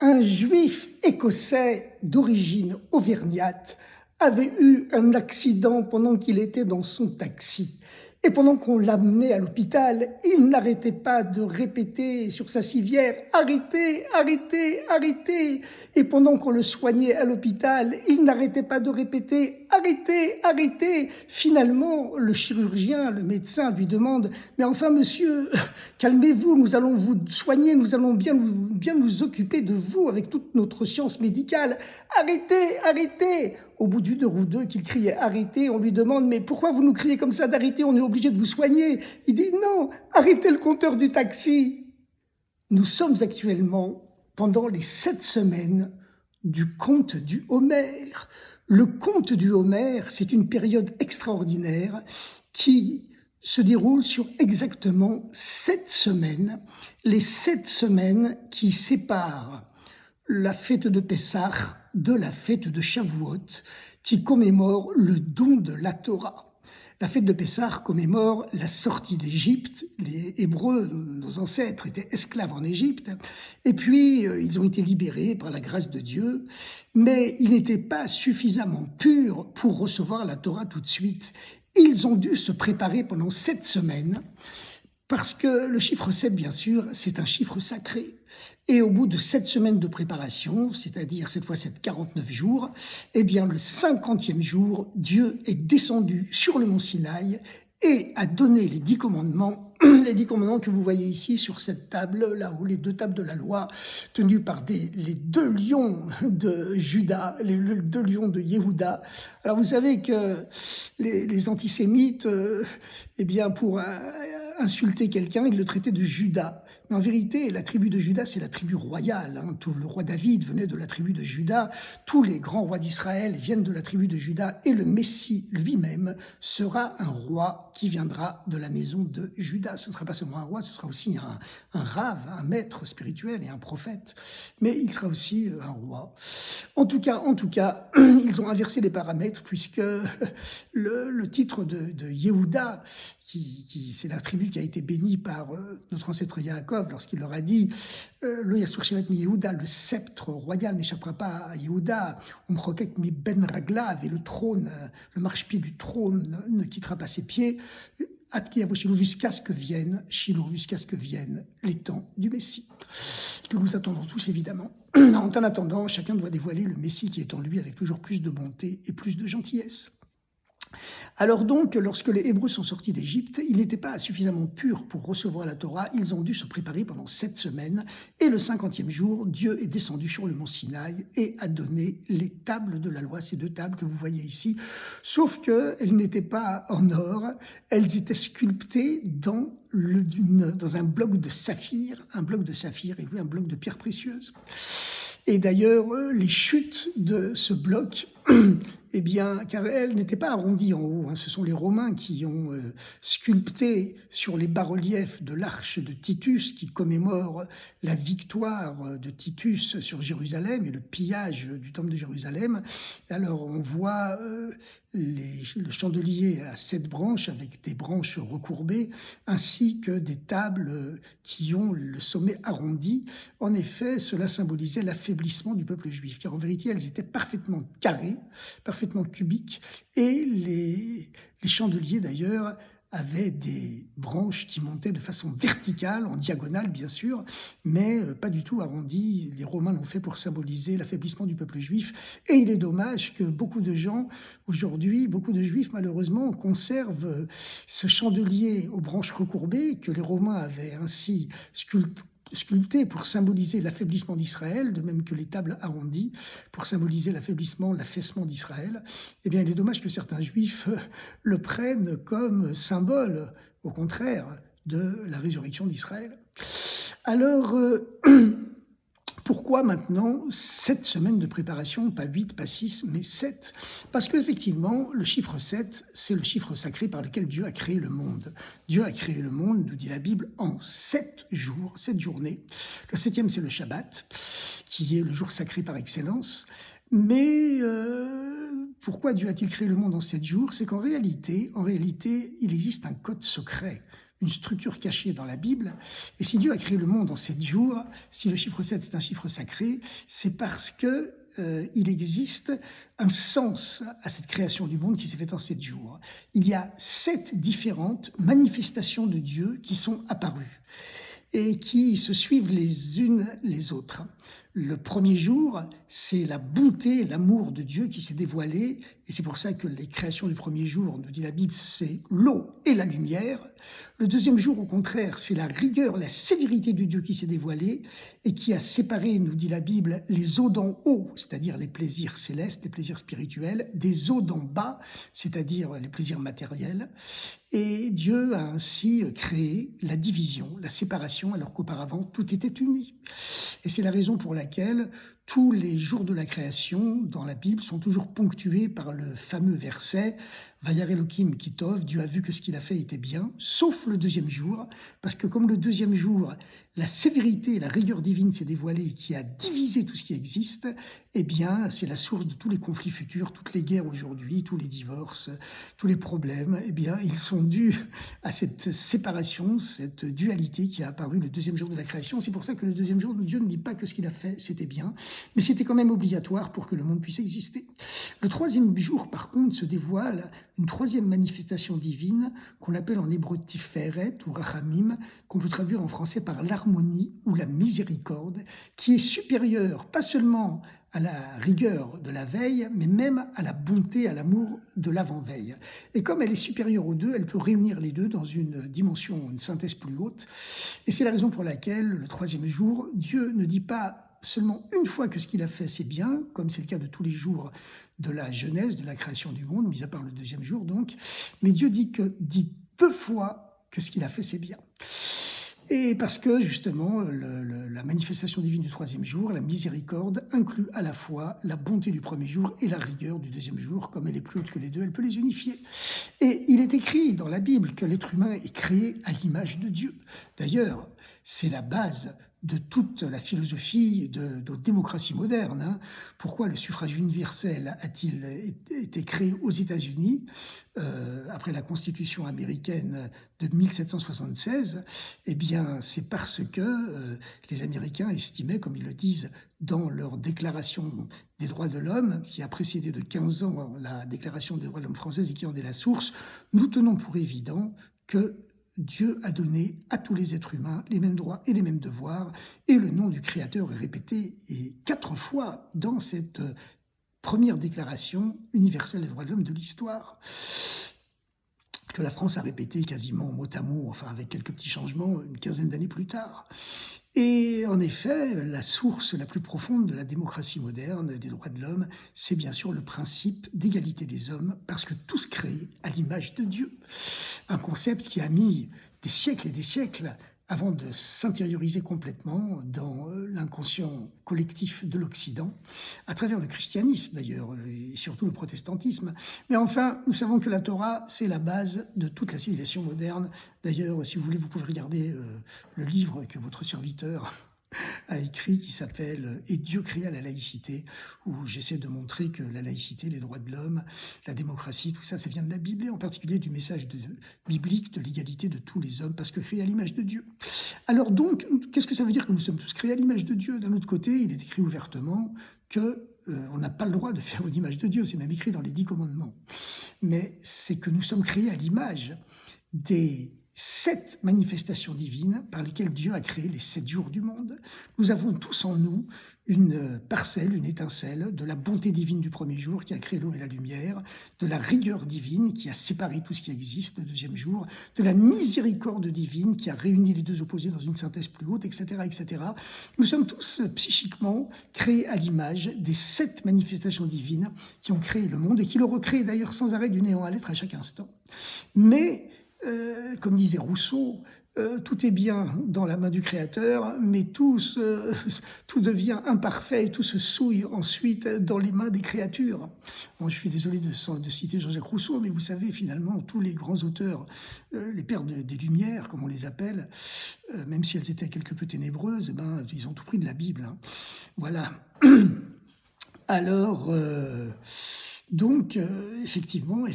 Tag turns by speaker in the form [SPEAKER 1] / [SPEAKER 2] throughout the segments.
[SPEAKER 1] Un juif écossais d'origine auvergnate avait eu un accident pendant qu'il était dans son taxi. Et pendant qu'on l'amenait à l'hôpital, il n'arrêtait pas de répéter sur sa civière « Arrêtez, arrêtez, arrêtez !» Et pendant qu'on le soignait à l'hôpital, il n'arrêtait pas de répéter « Arrêtez, arrêtez !» Finalement, le chirurgien, le médecin lui demande « Mais enfin, monsieur, calmez-vous, nous allons vous soigner, nous allons bien nous occuper de vous avec toute notre science médicale. Arrêtez, arrêtez !» Au bout d'une heure ou deux qu'il criait « Arrêtez !» on lui demande « Mais pourquoi vous nous criez comme ça d'arrêter? On est obligé de vous soigner. » Il dit « Non, arrêtez le compteur du taxi !» Nous sommes actuellement pendant les 7 semaines du conte du Homère. Le conte du Homère, c'est une période extraordinaire qui se déroule sur exactement 7 semaines, les 7 semaines qui séparent la fête de Pessah de la fête de Shavuot, qui commémore le don de la Torah. La fête de Pessah commémore la sortie d'Égypte. Les Hébreux, nos ancêtres, étaient esclaves en Égypte, et puis ils ont été libérés par la grâce de Dieu, mais ils n'étaient pas suffisamment purs pour recevoir la Torah tout de suite. Ils ont dû se préparer pendant 7 semaines, parce que le chiffre 7, bien sûr, c'est un chiffre sacré. Et au bout de 7 semaines de préparation, c'est-à-dire cette fois 49 jours, eh bien le 50e jour, Dieu est descendu sur le mont Sinaï et a donné les 10 commandements, les 10 commandements que vous voyez ici sur cette table, là-haut, les 2 tables de la loi, tenues par les 2 lions de Juda, les 2 lions de Yehuda. Alors vous savez que les antisémites, eh bien pour insulter quelqu'un, ils le traitaient de Judas. Mais en vérité, la tribu de Juda, c'est la tribu royale. Tout le roi David venait de la tribu de Juda. Tous les grands rois d'Israël viennent de la tribu de Juda. Et le Messie lui-même sera un roi qui viendra de la maison de Juda. Ce ne sera pas seulement un roi, ce sera aussi un rave, un maître spirituel et un prophète. Mais il sera aussi un roi. En tout cas, ils ont inversé les paramètres puisque le titre de Yehuda, c'est la tribu qui a été bénie par notre ancêtre Yaakov lorsqu'il leur a dit Lo yasur shevet mi Yehuda, le sceptre royal n'échappera pas à Yehuda, umchokek mi ben raglav, et le trône, le marchepied du trône ne quittera pas ses pieds, jusqu'à ce que vienne les temps du Messie, que nous attendons tous évidemment. En attendant, chacun doit dévoiler le Messie qui est en lui avec toujours plus de bonté et plus de gentillesse. Alors donc, lorsque les Hébreux sont sortis d'Égypte, ils n'étaient pas suffisamment purs pour recevoir la Torah, ils ont dû se préparer pendant 7 semaines, et le 50e jour, Dieu est descendu sur le mont Sinaï et a donné les tables de la loi, ces 2 tables que vous voyez ici, sauf qu'elles n'étaient pas en or, elles étaient sculptées dans un bloc de saphir, et oui, un bloc de pierre précieuse. Et d'ailleurs, les chutes de ce bloc, eh bien, car elles n'étaient pas arrondies en haut, ce sont les Romains qui ont sculpté sur les bas-reliefs de l'arche de Titus, qui commémore la victoire de Titus sur Jérusalem et le pillage du temple de Jérusalem. Alors, on voit le chandelier à 7 branches avec des branches recourbées, ainsi que des tables qui ont le sommet arrondi. En effet, cela symbolisait l'affaiblissement du peuple juif, car en vérité, elles étaient parfaitement carrées, parfaitement cubiques, et les chandeliers d'ailleurs avaient des branches qui montaient de façon verticale, en diagonale bien sûr, mais pas du tout arrondies. Les Romains l'ont fait pour symboliser l'affaiblissement du peuple juif, et il est dommage que beaucoup de gens aujourd'hui, beaucoup de juifs malheureusement, conservent ce chandelier aux branches recourbées que les Romains avaient ainsi sculpté pour symboliser l'affaiblissement d'Israël, de même que les tables arrondies pour symboliser l'affaissement d'Israël. Eh bien, il est dommage que certains juifs le prennent comme symbole, au contraire, de la résurrection d'Israël. Alors, pourquoi maintenant 7 semaines de préparation, pas 8, pas 6, mais 7? Parce qu'effectivement, le chiffre 7, c'est le chiffre sacré par lequel Dieu a créé le monde. Dieu a créé le monde, nous dit la Bible, en 7 jours, 7 journées. Le 7e, c'est le Shabbat, qui est le jour sacré par excellence. Mais pourquoi Dieu a-t-il créé le monde en 7 jours? C'est qu'en réalité, il existe un code secret. une structure cachée dans la Bible. Et si Dieu a créé le monde en 7 jours, si le chiffre 7 c'est un chiffre sacré, c'est parce que il existe un sens à cette création du monde qui s'est faite en 7 jours. Il y a 7 différentes manifestations de Dieu qui sont apparues et qui se suivent les unes les autres. Le premier jour, c'est la bonté, l'amour de Dieu qui s'est dévoilé, et c'est pour ça que les créations du premier jour, nous dit la Bible, c'est l'eau et la lumière. Le deuxième jour, au contraire, c'est la rigueur, la sévérité de Dieu qui s'est dévoilée et qui a séparé, nous dit la Bible, les eaux d'en haut, c'est-à-dire les plaisirs célestes, les plaisirs spirituels, des eaux d'en bas, c'est-à-dire les plaisirs matériels. Et Dieu a ainsi créé la division, la séparation, alors qu'auparavant, tout était uni. Et c'est la raison pour laquelle tous les jours de la création dans la Bible sont toujours ponctués par le fameux verset « Vayar Elohim Kitov », Dieu a vu que ce qu'il a fait était bien, sauf le deuxième jour, parce que comme le deuxième jour, la sévérité, la rigueur divine s'est dévoilée qui a divisé tout ce qui existe, eh bien, c'est la source de tous les conflits futurs, toutes les guerres aujourd'hui, tous les divorces, tous les problèmes, eh bien, ils sont dus à cette séparation, cette dualité qui a apparu le deuxième jour de la création. C'est pour ça que le deuxième jour, Dieu ne dit pas que ce qu'il a fait, c'était bien, mais c'était quand même obligatoire pour que le monde puisse exister. Le troisième jour, par contre, se dévoile une troisième manifestation divine qu'on appelle en hébreu Tiferet ou Rachamim, qu'on peut traduire en français par l'harmonie ou la miséricorde, qui est supérieure pas seulement à la rigueur de la veille, mais même à la bonté, à l'amour de l'avant-veille. Et comme elle est supérieure aux deux, elle peut réunir les deux dans une dimension, une synthèse plus haute. Et c'est la raison pour laquelle, le troisième jour, Dieu ne dit pas seulement une fois que ce qu'il a fait, c'est bien, comme c'est le cas de tous les jours de la Genèse, de la création du monde, mis à part le deuxième jour donc, mais Dieu dit 2 fois que ce qu'il a fait, c'est bien. Et parce que, justement, la manifestation divine du troisième jour, la miséricorde, inclut à la fois la bonté du premier jour et la rigueur du deuxième jour. Comme elle est plus haute que les deux, elle peut les unifier. Et il est écrit dans la Bible que l'être humain est créé à l'image de Dieu. D'ailleurs, c'est la base de toute la philosophie de démocratie moderne. Hein. Pourquoi le suffrage universel a-t-il été créé aux États-Unis après la Constitution américaine de 1776? Eh bien, c'est parce que les Américains estimaient, comme ils le disent dans leur déclaration des droits de l'homme, qui a précédé de 15 ans la déclaration des droits de l'homme française et qui en est la source, nous tenons pour évident que Dieu a donné à tous les êtres humains les mêmes droits et les mêmes devoirs, et le nom du Créateur est répété 4 fois dans cette première déclaration universelle des droits de l'homme de l'histoire, que la France a répété quasiment mot à mot, enfin avec quelques petits changements, une quinzaine d'années plus tard. Et en effet, la source la plus profonde de la démocratie moderne, des droits de l'homme, c'est bien sûr le principe d'égalité des hommes, parce que tous créés à l'image de Dieu. Un concept qui a mis des siècles et des siècles avant de s'intérioriser complètement dans l'inconscient collectif de l'Occident, à travers le christianisme d'ailleurs, et surtout le protestantisme. Mais enfin, nous savons que la Torah, c'est la base de toute la civilisation moderne. D'ailleurs, si vous voulez, vous pouvez regarder le livre que votre serviteur a écrit qui s'appelle « Et Dieu créa la laïcité », où j'essaie de montrer que la laïcité, les droits de l'homme, la démocratie, tout ça, ça vient de la Bible, et en particulier du message biblique de l'égalité de tous les hommes, parce que créés à l'image de Dieu. Alors donc, qu'est-ce que ça veut dire que nous sommes tous créés à l'image de Dieu? D'un autre côté, il est écrit ouvertement que on n'a pas le droit de faire une image de Dieu, c'est même écrit dans les 10 commandements. Mais c'est que nous sommes créés à l'image des 7 manifestations divines par lesquelles Dieu a créé les 7 jours du monde. Nous avons tous en nous une parcelle, une étincelle de la bonté divine du premier jour qui a créé l'eau et la lumière, de la rigueur divine qui a séparé tout ce qui existe le deuxième jour, de la miséricorde divine qui a réuni les deux opposés dans une synthèse plus haute, etc., etc. Nous sommes tous psychiquement créés à l'image des 7 manifestations divines qui ont créé le monde et qui le recréent d'ailleurs sans arrêt du néant à l'être à chaque instant. Mais comme disait Rousseau, tout est bien dans la main du Créateur, mais tout devient imparfait et tout se souille ensuite dans les mains des créatures. Bon, je suis désolé de citer Jean-Jacques Rousseau, mais vous savez, finalement, tous les grands auteurs, les pères des Lumières, comme on les appelle, même si elles étaient quelque peu ténébreuses, ils ont tout pris de la Bible. Hein. Voilà. Alors, donc, effectivement,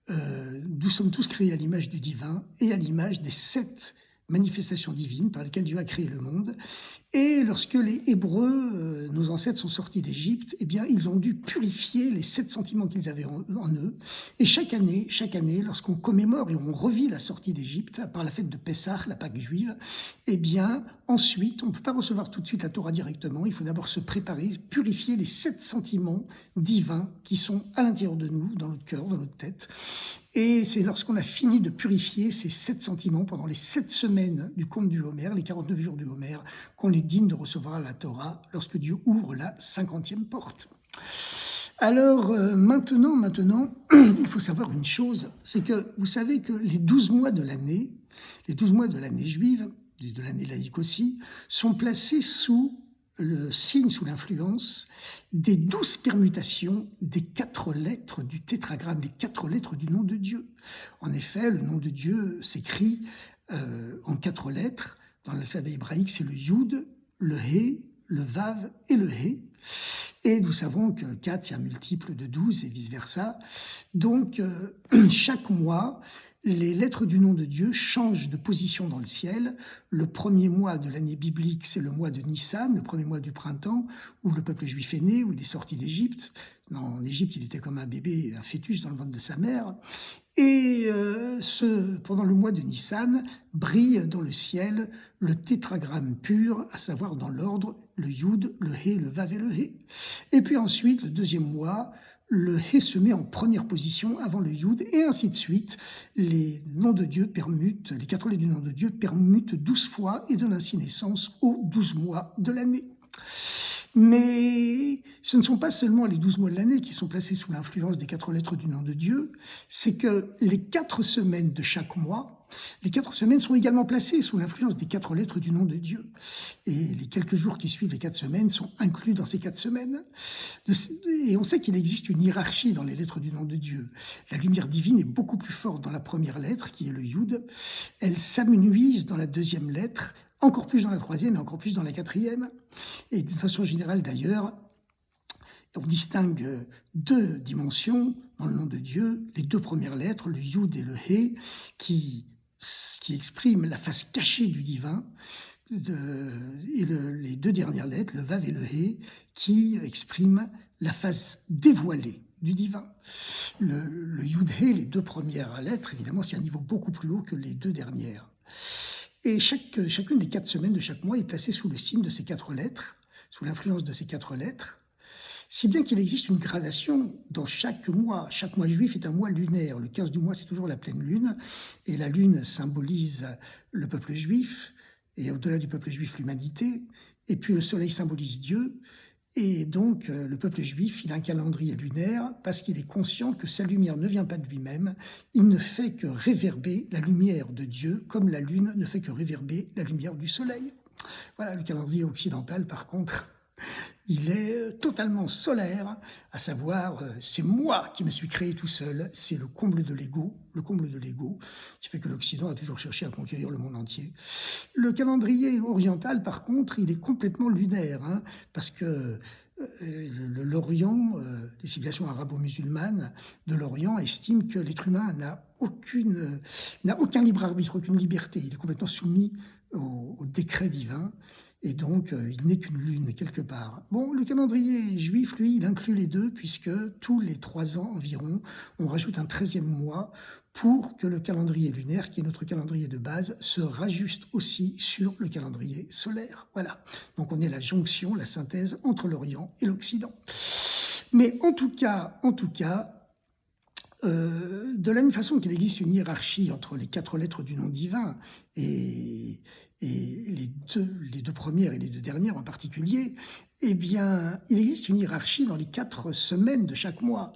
[SPEAKER 1] nous sommes tous créés à l'image du divin et à l'image des 7 manifestations divines par lesquelles Dieu a créé le monde. Et lorsque les Hébreux, nos ancêtres, sont sortis d'Égypte, eh bien, ils ont dû purifier les 7 sentiments qu'ils avaient en eux. Et chaque année, lorsqu'on commémore et on revit la sortie d'Égypte, par la fête de Pessah, la Pâque juive, eh bien, ensuite, on ne peut pas recevoir tout de suite la Torah directement. Il faut d'abord se préparer, purifier les 7 sentiments divins qui sont à l'intérieur de nous, dans notre cœur, dans notre tête. Et c'est lorsqu'on a fini de purifier ces 7 sentiments pendant les 7 semaines du conte du Homer, les 49 jours du Homer, qu'on est digne de recevoir la Torah lorsque Dieu ouvre la 50e porte. Alors maintenant, il faut savoir une chose, c'est que vous savez que les 12 mois de l'année juive, de l'année laïque aussi, sont placés sous le signe, sous l'influence des 12 permutations des 4 lettres du tétragramme, les 4 lettres du nom de Dieu. En effet, le nom de Dieu s'écrit en 4 lettres. Dans l'alphabet hébraïque, c'est le Yud, le He, le Vav et le He. Et nous savons que 4, c'est un multiple de 12 et vice-versa. Donc, chaque mois, les lettres du nom de Dieu changent de position dans le ciel. Le premier mois de l'année biblique, c'est le mois de Nissan, le premier mois du printemps, où le peuple juif est né, où il est sorti d'Égypte. En Égypte, il était comme un bébé, un fœtus dans le ventre de sa mère. Et pendant le mois de Nissan, brille dans le ciel le tétragramme pur, à savoir dans l'ordre, le Yud, le He, le Vav et le He. Et puis ensuite, le deuxième mois, le He se met en première position avant le Yud, et ainsi de suite. Les noms de Dieu permutent, les 4 lettres du nom de Dieu permutent 12 fois et donnent ainsi naissance aux 12 mois de l'année. Mais ce ne sont pas seulement les 12 mois de l'année qui sont placés sous l'influence des 4 lettres du nom de Dieu, c'est que les 4 semaines de chaque mois, les 4 semaines sont également placées sous l'influence des 4 lettres du nom de Dieu. Et les quelques jours qui suivent les 4 semaines sont inclus dans ces 4 semaines. Et on sait qu'il existe une hiérarchie dans les lettres du nom de Dieu. La lumière divine est beaucoup plus forte dans la première lettre, qui est le Yud. Elle s'amenuise dans la deuxième lettre, encore plus dans la troisième et encore plus dans la quatrième. Et d'une façon générale d'ailleurs, on distingue 2 dimensions dans le nom de Dieu, les 2 premières lettres, le Yud et le He, qui expriment la face cachée du divin, et les 2 dernières lettres, le Vav et le He, qui expriment la face dévoilée du divin. Le Yud He, les 2 premières lettres, évidemment, c'est un niveau beaucoup plus haut que les 2 dernières. Et chacune des 4 semaines de chaque mois est placée sous le signe de ces 4 lettres, sous l'influence de ces 4 lettres, si bien qu'il existe une gradation dans chaque mois. Chaque mois juif est un mois lunaire. Le 15 du mois, c'est toujours la pleine lune, et la lune symbolise le peuple juif, et au-delà du peuple juif, l'humanité, et puis le soleil symbolise Dieu. Et donc, le peuple juif, il a un calendrier lunaire parce qu'il est conscient que sa lumière ne vient pas de lui-même. Il ne fait que réverber la lumière de Dieu, comme la lune ne fait que réverber la lumière du soleil. Voilà, le calendrier occidental, par contre, il est totalement solaire, à savoir, c'est moi qui me suis créé tout seul, c'est le comble de l'ego, qui fait que l'Occident a toujours cherché à conquérir le monde entier. Le calendrier oriental, par contre, il est complètement lunaire, parce que l'Orient, les civilisations arabo-musulmanes de l'Orient estiment que l'être humain n'a aucun libre arbitre, aucune liberté, il est complètement soumis au décret divin. Et donc, il n'est qu'une lune quelque part. Bon, le calendrier juif, lui, il inclut les 2, puisque tous les 3 ans environ, on rajoute un 13e mois pour que le calendrier lunaire, qui est notre calendrier de base, se rajuste aussi sur le calendrier solaire. Voilà. Donc, on est la jonction, la synthèse entre l'Orient et l'Occident. Mais en tout cas, de la même façon qu'il existe une hiérarchie entre les 4 lettres du nom divin et les 2 premières et les 2 dernières en particulier, eh bien, il existe une hiérarchie dans les 4 semaines de chaque mois.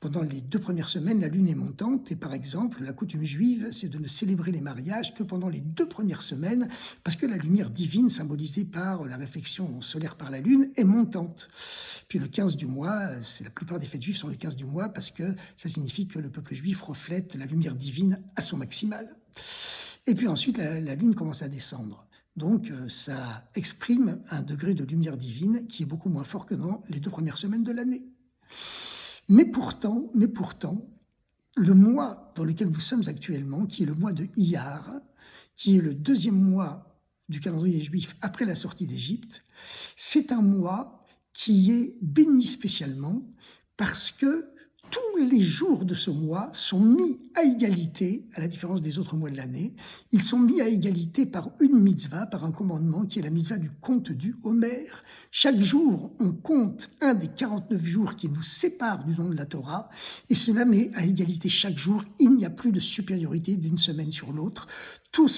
[SPEAKER 1] Pendant les 2 premières semaines, la lune est montante et par exemple, la coutume juive, c'est de ne célébrer les mariages que pendant les 2 premières semaines parce que la lumière divine, symbolisée par la réflexion solaire par la lune, est montante. Puis le 15 du mois, la plupart des fêtes juives sont le 15 du mois parce que ça signifie que le peuple juif reflète la lumière divine à son maximal. Et puis ensuite, la lune commence à descendre. Donc, ça exprime un degré de lumière divine qui est beaucoup moins fort que dans les 2 premières semaines de l'année. Mais pourtant, le mois dans lequel nous sommes actuellement, qui est le mois de Iyar, qui est le deuxième mois du calendrier juif après la sortie d'Égypte, c'est un mois qui est béni spécialement parce que tous les jours de ce mois sont mis à égalité, à la différence des autres mois de l'année, ils sont mis à égalité par une mitzvah, par un commandement qui est la mitzvah du compte du Homer. Chaque jour, on compte un des 49 jours qui nous séparent du nom de la Torah, et cela met à égalité chaque jour. Il n'y a plus de supériorité d'une semaine sur l'autre. Toutes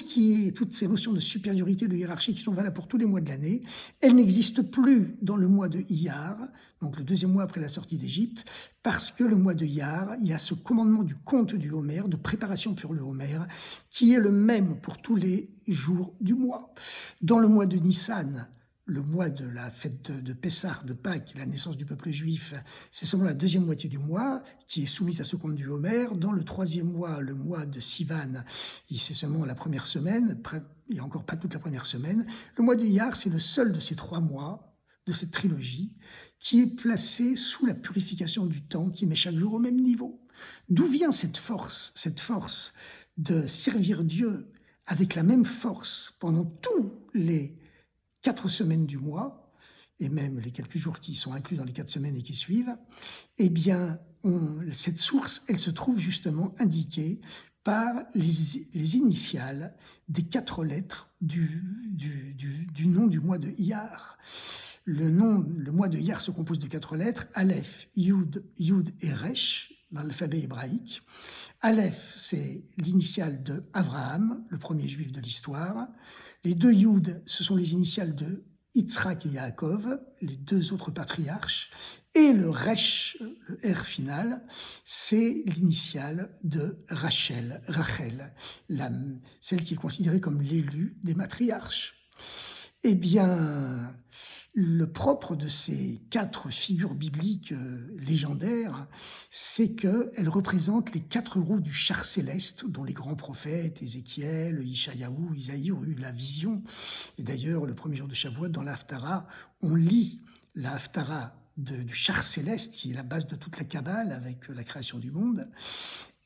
[SPEAKER 1] ces notions de supériorité, de hiérarchie qui sont valables pour tous les mois de l'année, elles n'existent plus dans le mois de Iyar, donc le deuxième mois après la sortie d'Égypte, parce que le mois de Iyar, il y a ce commandement du compte du Homer, de préparation pour le Homer, qui est le même pour tous les jours du mois. Dans le mois de Nissan, le mois de la fête de Pessah, de Pâques, la naissance du peuple juif, c'est seulement la deuxième moitié du mois qui est soumise à ce compte du Homer. Dans le troisième mois, le mois de Sivan, c'est seulement la première semaine, et encore pas toute la première semaine. Le mois de Iyar, c'est le seul de ces 3 mois, de cette trilogie, qui est placé sous la purification du temps, qui met chaque jour au même niveau. D'où vient cette force de servir Dieu avec la même force pendant tous les 4 semaines du mois, et même les quelques jours qui sont inclus dans les 4 semaines et qui suivent, eh bien, cette source, elle se trouve justement indiquée par les initiales des 4 lettres du nom du mois de Iyar. Le mois de Iyar se compose de 4 lettres, Aleph, Yud et Resh, dans l'alphabet hébraïque. Aleph, c'est l'initiale de Abraham, le premier juif de l'histoire. Les 2 Yud, ce sont les initiales de Yitzhak et Yaakov, les 2 autres patriarches. Et le Resh, le R final, c'est l'initiale de Rachel, celle qui est considérée comme l'élu des matriarches. Eh bien, le propre de ces 4 figures bibliques légendaires, c'est qu'elles représentent les 4 roues du char céleste dont les grands prophètes, Ézéchiel, Ishayahu, Isaïe, ont eu la vision. Et d'ailleurs, le premier jour de Shavuot, dans la Haftara, on lit la Haftara du char céleste, qui est la base de toute la Kabbale avec la création du monde.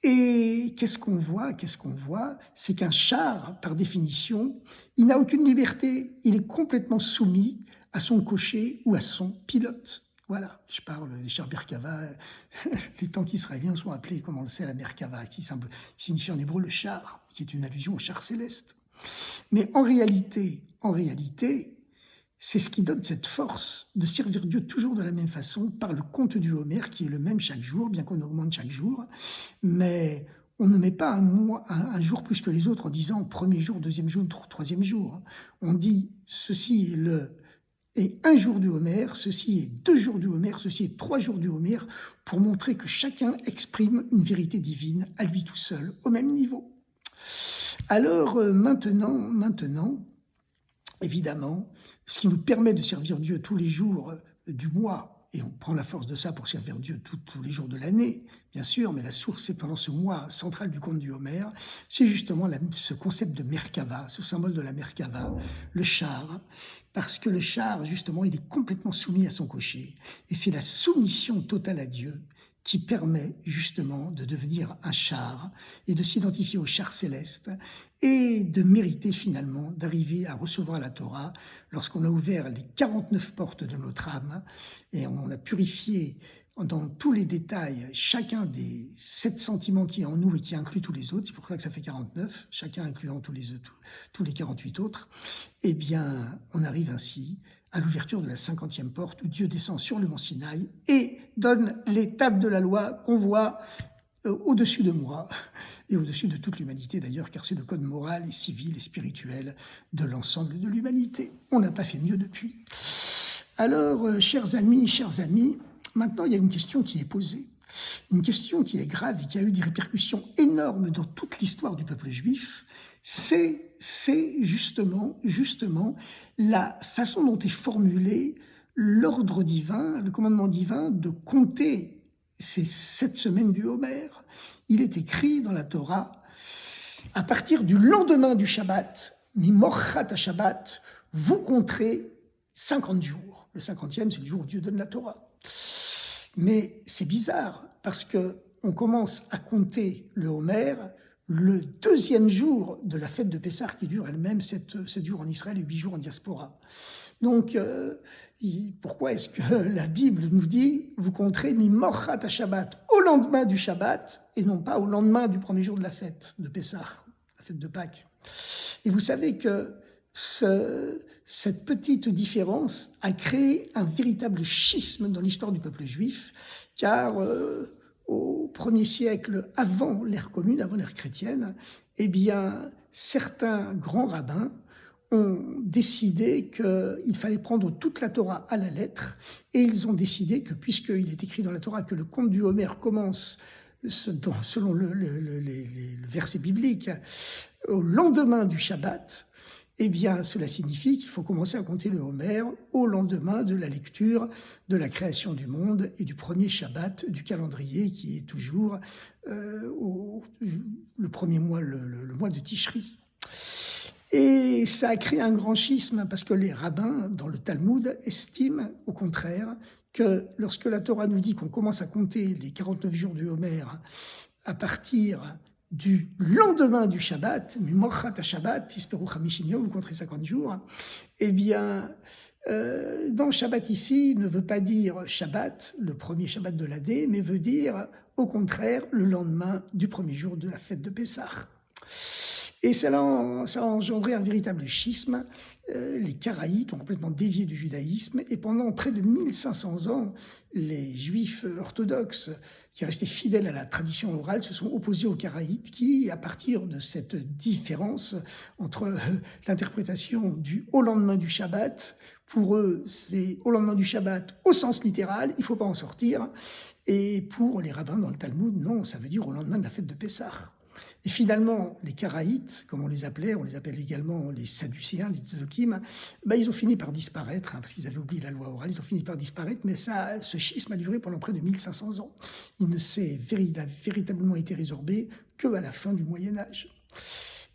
[SPEAKER 1] Et qu'est-ce qu'on voit? C'est qu'un char, par définition, il n'a aucune liberté. Il est complètement soumis à son cocher ou à son pilote. Voilà, je parle des chars Merkava. Les tanks israéliens sont appelés, comme on le sait, la Merkava, qui signifie en hébreu le char, qui est une allusion au char céleste. Mais en réalité, c'est ce qui donne cette force de servir Dieu toujours de la même façon, par le compte du Homer, qui est le même chaque jour, bien qu'on augmente chaque jour. Mais on ne met pas un jour plus que les autres en disant premier jour, deuxième jour, troisième jour. On dit ceci est un jour du Homer, ceci est 2 jours du Homer, ceci est 3 jours du Homer, pour montrer que chacun exprime une vérité divine à lui tout seul, au même niveau. Alors maintenant, évidemment, ce qui nous permet de servir Dieu tous les jours du mois, et on prend la force de ça pour servir Dieu tous les jours de l'année, bien sûr, mais la source, c'est pendant ce mois central du conte du Homer, c'est justement ce concept de Merkava, ce symbole de la Merkava, le char, parce que le char, justement, il est complètement soumis à son cocher, et c'est la soumission totale à Dieu qui permet justement de devenir un char et de s'identifier au char céleste et de mériter finalement d'arriver à recevoir la Torah lorsqu'on a ouvert les 49 portes de notre âme et on a purifié dans tous les détails chacun des 7 sentiments qui est en nous et qui inclut tous les autres, c'est pour ça que ça fait 49, chacun incluant tous les 48 autres, eh bien on arrive ainsi à l'ouverture de la 50e porte où Dieu descend sur le mont Sinaï et donne les tables de la loi qu'on voit au-dessus de moi et au-dessus de toute l'humanité d'ailleurs, car c'est le code moral et civil et spirituel de l'ensemble de l'humanité. On n'a pas fait mieux depuis. Alors, chers amis, maintenant il y a une question qui est posée. Une question qui est grave et qui a eu des répercussions énormes dans toute l'histoire du peuple juif, c'est justement la façon dont est formulé l'ordre divin, le commandement divin de compter ces 7 semaines du Homer. Il est écrit dans la Torah, à partir du lendemain du Shabbat, Mimorchat Shabbat, vous compterez 50 jours. Le 50e, c'est le jour où Dieu donne la Torah. Mais c'est bizarre, parce que on commence à compter le Homer le deuxième jour de la fête de Pessah, qui dure elle-même 7 jours en Israël et 8 jours en diaspora. Donc, pourquoi est-ce que la Bible nous dit « Vous compterez mi-mochat à Shabbat » au lendemain du Shabbat, et non pas au lendemain du premier jour de la fête de Pessah, la fête de Pâques. Et vous savez que cette petite différence a créé un véritable schisme dans l'histoire du peuple juif, car au 1er siècle, avant l'ère commune, avant l'ère chrétienne, eh bien, certains grands rabbins ont décidé qu'il fallait prendre toute la Torah à la lettre, et ils ont décidé que, puisqu'il est écrit dans la Torah que le conte du Homer commence, selon le verset biblique, au lendemain du Shabbat, eh bien, cela signifie qu'il faut commencer à compter le Homer au lendemain de la lecture de la création du monde et du premier Shabbat du calendrier, qui est toujours le premier mois, le mois de Tishri. Et ça a créé un grand schisme, parce que les rabbins, dans le Talmud, estiment au contraire que lorsque la Torah nous dit qu'on commence à compter les 49 jours du Homer à partir du lendemain du Shabbat, Mimochat à Shabbat, Tisperu Chamishim Yom, vous compterez 50 jours, eh bien, dans Shabbat ici ne veut pas dire Shabbat, le premier Shabbat de l'année, mais veut dire, au contraire, le lendemain du premier jour de la fête de Pessah. Et ça a engendré un véritable schisme. Les Karaïtes ont complètement dévié du judaïsme, et pendant près de 1500 ans, les Juifs orthodoxes, qui restaient fidèles à la tradition orale, se sont opposés aux Karaïtes, qui, à partir de cette différence entre l'interprétation du au lendemain du Shabbat, pour eux, c'est au lendemain du Shabbat au sens littéral, il ne faut pas en sortir, et pour les rabbins dans le Talmud, non, ça veut dire au lendemain de la fête de Pessah. Et finalement, les Karaïtes, comme on les appelle également les Sadducéens, les Tzedoukim, ils ont fini par disparaître, parce qu'ils avaient oublié la loi orale, ils ont fini par disparaître, mais ce schisme a duré pendant près de 1500 ans. Il ne s'est véritablement été résorbé qu'à la fin du Moyen-Âge.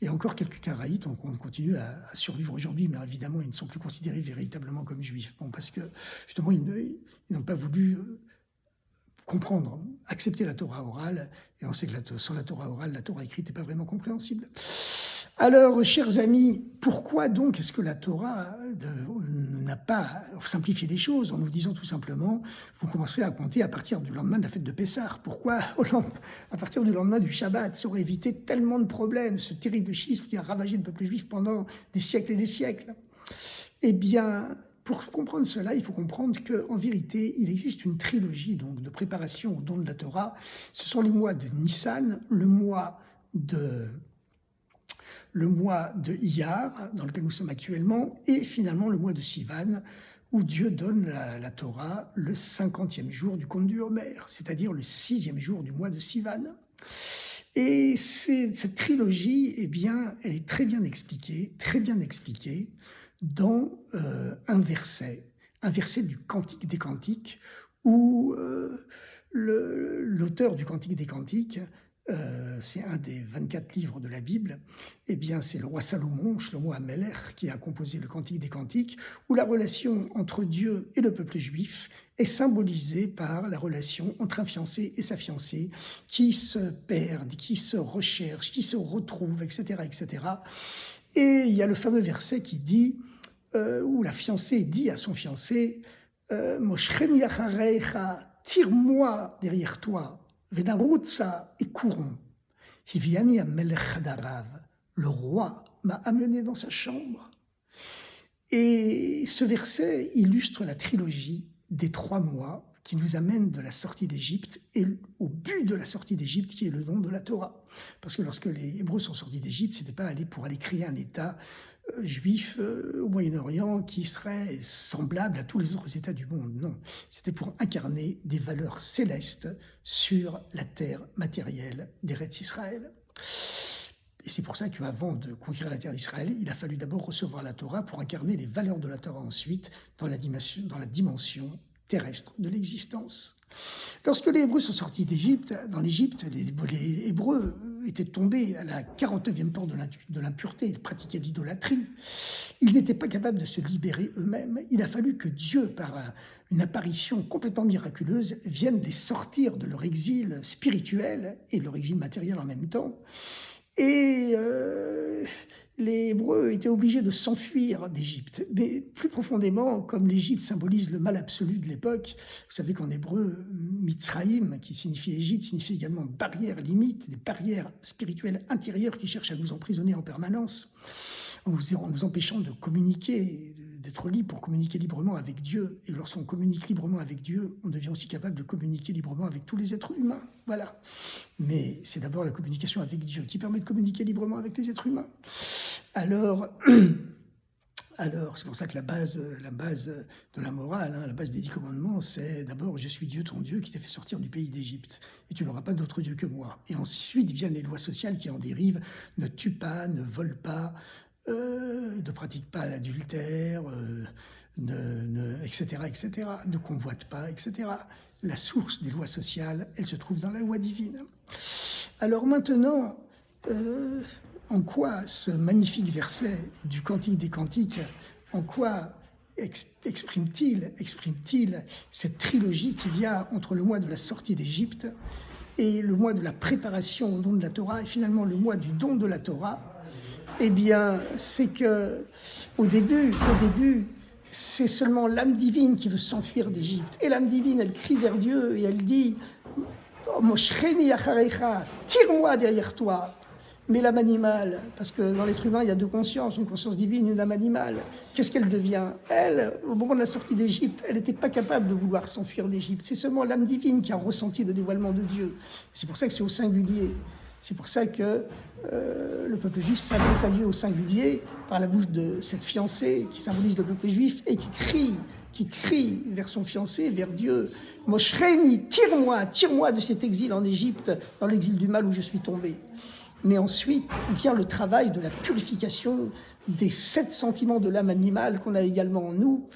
[SPEAKER 1] Et encore quelques Karaïtes, on continue à survivre aujourd'hui, mais évidemment, ils ne sont plus considérés véritablement comme juifs. Bon, parce que, justement, ils n'ont pas voulu comprendre, accepter la Torah orale, et on sait que sans la Torah orale, la Torah écrite n'est pas vraiment compréhensible. Alors, chers amis, pourquoi donc est-ce que la Torah n'a pas simplifié les choses en nous disant tout simplement, vous commencerez à compter à partir du lendemain de la fête de Pessah? Pourquoi à partir du lendemain du Shabbat? Ça aurait évité tellement de problèmes, ce terrible schisme qui a ravagé le peuple juif pendant des siècles et des siècles. Eh bien, pour comprendre cela, il faut comprendre qu'en vérité, il existe une trilogie donc, de préparation au don de la Torah. Ce sont les mois de Nissan, le mois de Iyar, dans lequel nous sommes actuellement, et finalement le mois de Sivan, où Dieu donne la Torah le 50e jour du conte du Homer, c'est-à-dire le 6e jour du mois de Sivan. Et cette trilogie, eh bien, elle est très bien expliquée dans un verset du Cantique des Cantiques, où l'auteur du Cantique des Cantiques, c'est un des 24 livres de la Bible, eh bien c'est le roi Salomon, Shlomo HaMelech, qui a composé le Cantique des Cantiques, où la relation entre Dieu et le peuple juif est symbolisée par la relation entre un fiancé et sa fiancée, qui se perdent, qui se recherchent, qui se retrouvent, etc., etc. Et il y a le fameux verset qui dit, où la fiancée dit à son fiancé, Moshcheni acharecha, tire-moi derrière toi, Venarutza, et courons. Hiviani amelech hadarav, le roi m'a amené dans sa chambre. Et ce verset illustre la trilogie des 3 mois qui nous amène de la sortie d'Égypte et au but de la sortie d'Égypte qui est le don de la Torah. Parce que lorsque les Hébreux sont sortis d'Égypte, ce n'était pas pour aller créer un État juif au Moyen-Orient qui serait semblable à tous les autres États du monde. Non, c'était pour incarner des valeurs célestes sur la terre matérielle d'Eretz Israël. Et c'est pour ça qu'avant de conquérir la terre d'Israël, il a fallu d'abord recevoir la Torah pour incarner les valeurs de la Torah ensuite dans la dimension terrestre de l'existence. Lorsque les Hébreux sont sortis d'Égypte, dans l'Égypte, les Hébreux était tombé à la 49e porte de l'impureté, il pratiquait l'idolâtrie. Ils n'étaient pas capables de se libérer eux-mêmes. Il a fallu que Dieu, par une apparition complètement miraculeuse, vienne les sortir de leur exil spirituel et de leur exil matériel en même temps. Et les Hébreux étaient obligés de s'enfuir d'Égypte. Mais plus profondément, comme l'Égypte symbolise le mal absolu de l'époque, vous savez qu'en hébreu, Mitzraïm, qui signifie Égypte, signifie également barrière, limite, des barrières spirituelles intérieures qui cherchent à nous emprisonner en permanence, en nous empêchant de communiquer, d'être libre pour communiquer librement avec Dieu. Et lorsqu'on communique librement avec Dieu, on devient aussi capable de communiquer librement avec tous les êtres humains. Voilà. Mais c'est d'abord la communication avec Dieu qui permet de communiquer librement avec les êtres humains. Alors c'est pour ça que la base de la morale, la base des 10 commandements, c'est d'abord « Je suis Dieu, ton Dieu, qui t'a fait sortir du pays d'Égypte, et tu n'auras pas d'autre Dieu que moi ». Et ensuite viennent les lois sociales qui en dérivent « Ne tue pas, ne vole pas, ne pratique pas l'adultère, etc., etc., ne convoite pas, etc. » La source des lois sociales, elle se trouve dans la loi divine. Alors maintenant, en quoi ce magnifique verset du Cantique des Cantiques, en quoi exprime-t-il cette trilogie qu'il y a entre le mois de la sortie d'Égypte et le mois de la préparation au don de la Torah, et finalement le mois du don de la Torah? Eh bien, c'est que au début, c'est seulement l'âme divine qui veut s'enfuir d'Égypte. Et l'âme divine, elle crie vers Dieu et elle dit « Moshcheni acharecha, tire-moi derrière toi ». Mais l'âme animale, parce que dans l'être humain, il y a deux consciences, une conscience divine, une âme animale. Qu'est-ce qu'elle devient? Elle, au moment de la sortie d'Égypte, elle n'était pas capable de vouloir s'enfuir d'Égypte. C'est seulement l'âme divine qui a ressenti le dévoilement de Dieu. C'est pour ça que c'est au singulier. C'est pour ça que le peuple juif s'adresse à Dieu au singulier par la bouche de cette fiancée qui symbolise le peuple juif et qui crie vers son fiancé, vers Dieu. « Moshcheni, tire-moi de cet exil en Égypte, dans l'exil du mal où je suis tombé. » Mais ensuite vient le travail de la purification des 7 sentiments de l'âme animale qu'on a également en nous,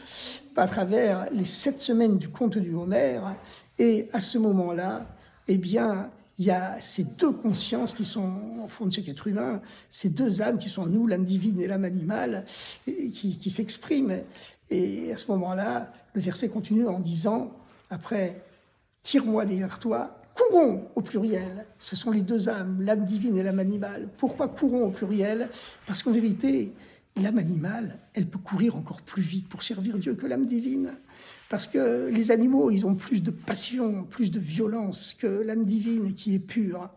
[SPEAKER 1] à travers les 7 semaines du conte du Homère. Et à ce moment-là, eh bien, il y a ces 2 consciences qui sont au fond de chaque être humain, ces 2 âmes qui sont en nous, l'âme divine et l'âme animale, qui s'expriment. Et à ce moment-là, le verset continue en disant, après, « Tire-moi derrière toi ». Courons au pluriel, ce sont les 2 âmes, l'âme divine et l'âme animale. Pourquoi courons au pluriel? Parce qu'en vérité, l'âme animale, elle peut courir encore plus vite pour servir Dieu que l'âme divine. Parce que les animaux, ils ont plus de passion, plus de violence que l'âme divine qui est pure.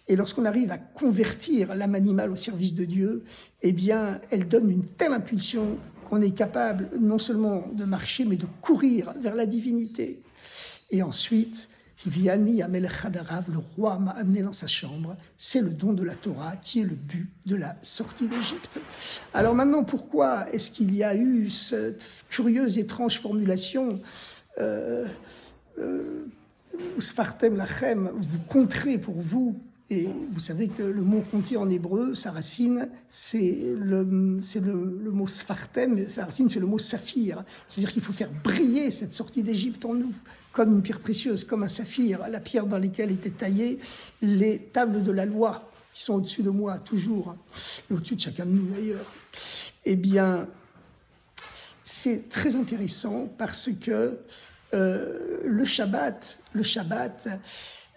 [SPEAKER 1] Et lorsqu'on arrive à convertir l'âme animale au service de Dieu, eh bien, elle donne une telle impulsion qu'on est capable non seulement de marcher, mais de courir vers la divinité. Et ensuite, Hiviani Amelech Hadarav, le roi m'a amené dans sa chambre. C'est le don de la Torah qui est le but de la sortie d'Égypte. Alors maintenant, pourquoi est-ce qu'il y a eu cette curieuse, étrange formulation Sfartem lachem, vous compterez pour vous. Et vous savez que le mot compter en hébreu, sa racine, c'est le mot sfartem, sa racine c'est le mot saphir. C'est-à-dire qu'il faut faire briller cette sortie d'Égypte en nous, comme une pierre précieuse, comme un saphir, la pierre dans laquelle étaient taillées les tables de la loi, qui sont au-dessus de moi toujours, et au-dessus de chacun de nous d'ailleurs. Eh bien, c'est très intéressant parce que le Shabbat,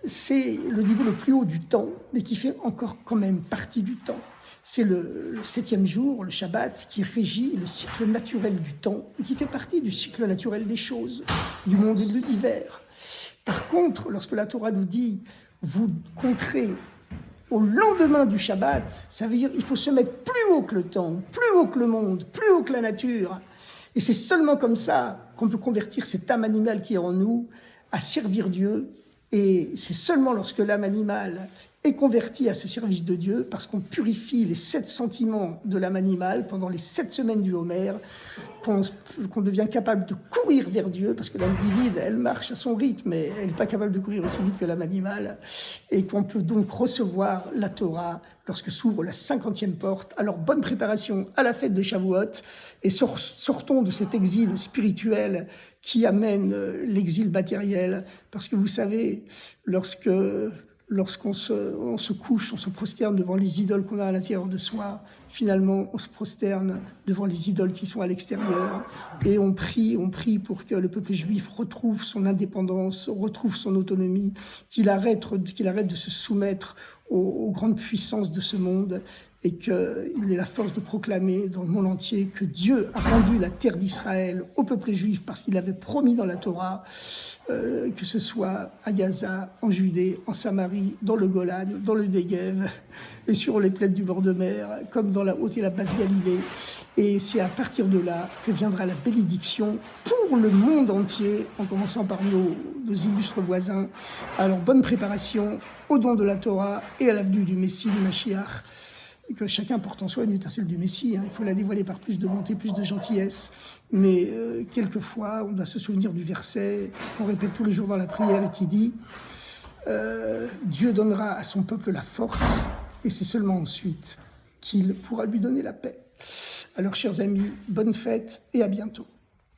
[SPEAKER 1] c'est le niveau le plus haut du temps, mais qui fait encore quand même partie du temps. C'est le 7e jour, le Shabbat, qui régit le cycle naturel du temps et qui fait partie du cycle naturel des choses, du monde et de l'univers. Par contre, lorsque la Torah nous dit « vous compterez au lendemain du Shabbat », ça veut dire qu'il faut se mettre plus haut que le temps, plus haut que le monde, plus haut que la nature. Et c'est seulement comme ça qu'on peut convertir cette âme animale qui est en nous à servir Dieu. Et c'est seulement lorsque l'âme animale est convertie à ce service de Dieu, parce qu'on purifie les 7 sentiments de l'âme animale pendant les 7 semaines du Homère, qu'on devient capable de courir vers Dieu, parce que l'âme divine, elle marche à son rythme, mais elle n'est pas capable de courir aussi vite que l'âme animale, et qu'on peut donc recevoir la Torah lorsque s'ouvre la 50e porte. Alors bonne préparation à la fête de Shavuot, et sortons de cet exil spirituel qui amène l'exil matériel, parce que vous savez, lorsque lorsqu'on se couche, on se prosterne devant les idoles qu'on a à l'intérieur de soi. Finalement, on se prosterne devant les idoles qui sont à l'extérieur. Et on prie pour que le peuple juif retrouve son indépendance, retrouve son autonomie, qu'il arrête de se soumettre aux grandes puissances de ce monde et qu'il ait la force de proclamer dans le monde entier que Dieu a rendu la terre d'Israël au peuple juif parce qu'il avait promis dans la Torah, que ce soit à Gaza, en Judée, en Samarie, dans le Golan, dans le Negev et sur les plaines du bord de mer, comme dans la Haute et la Basse Galilée. Et c'est à partir de là que viendra la bénédiction pour le monde entier, en commençant par nos illustres voisins. Alors bonne préparation au don de la Torah et à l'avenue du Messie, du Mashiach. Que chacun porte en soi une étincelle du Messie. Il faut la dévoiler par plus de bonté, plus de gentillesse. Mais quelquefois, on doit se souvenir du verset qu'on répète tous les jours dans la prière et qui dit Dieu donnera à son peuple la force et c'est seulement ensuite qu'il pourra lui donner la paix. Alors, chers amis, bonne fête et à bientôt.